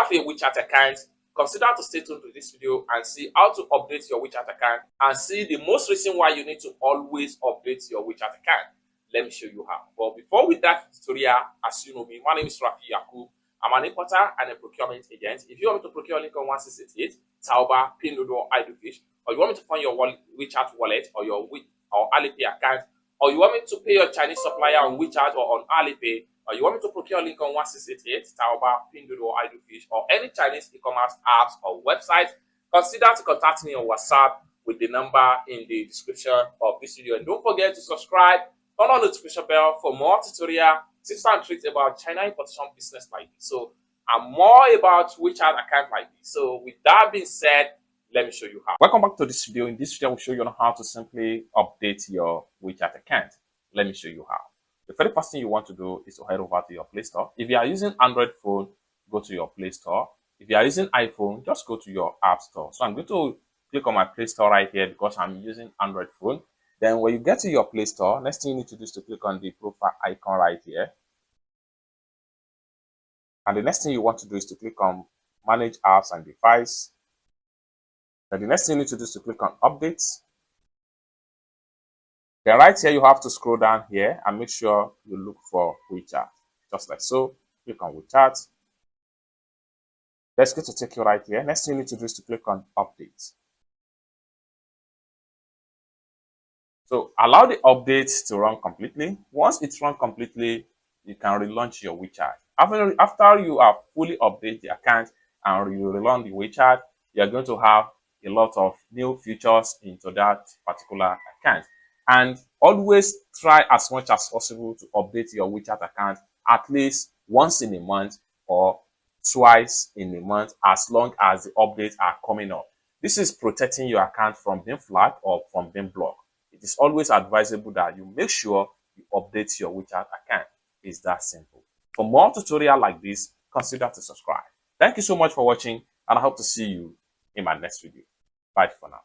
have a WeChat account, consider to stay tuned to this video and see how to update your WeChat account and see the most reason why you need to always update your WeChat account. Let me show you how. But before we dive into the tutorial, as you know me, my name is Rafi Yakub. I'm an importer and a procurement agent. If you want me to procure Lincoln 1688, Tauba, pinduoduo, Idlefish, or you want me to find your WeChat wallet or your Alipay account, or you want me to pay your Chinese supplier on WeChat or on Alipay, or you want me to procure Lincoln 1688, Tauba, pinduoduo, Idlefish, or any Chinese e-commerce apps or websites, consider to contact me on WhatsApp with the number in the description of this video. And don't forget to subscribe, turn on the notification bell for more tutorial, tips and tricks about China importation business like this. So, and more about WeChat account like this. So, with that being said, let me show you how. Welcome back to this video. In this video, we'll show you how to simply update your WeChat account. Let me show you how. The very first thing you want to do is to head over to your Play Store. If you are using Android phone, go to your Play Store. If you are using iPhone, just go to your App Store. So I'm going to click on my Play Store right here because I'm using Android phone. Then when you get to your Play Store, next thing you need to do is to click on the profile icon right here. And the next thing you want to do is to click on Manage Apps and Device. Then the next thing you need to do is to click on Updates. Then right here, you have to scroll down here and make sure you look for WeChat. Just like so, click on WeChat. Let's go to take you right here. Next thing you need to do is to click on Updates. So allow the updates to run completely. Once it's run completely, you can relaunch your WeChat. After you have fully updated the account and you relaunch the WeChat, you're going to have a lot of new features into that particular account. And always try as much as possible to update your WeChat account at least once in a month or twice in a month, as long as the updates are coming up. This is protecting your account from being flagged or from being blocked. It is always advisable that you make sure you update your WeChat account. It's that simple. For more tutorials like this, consider to subscribe. Thank you so much for watching, and I hope to see you in my next video. Bye for now.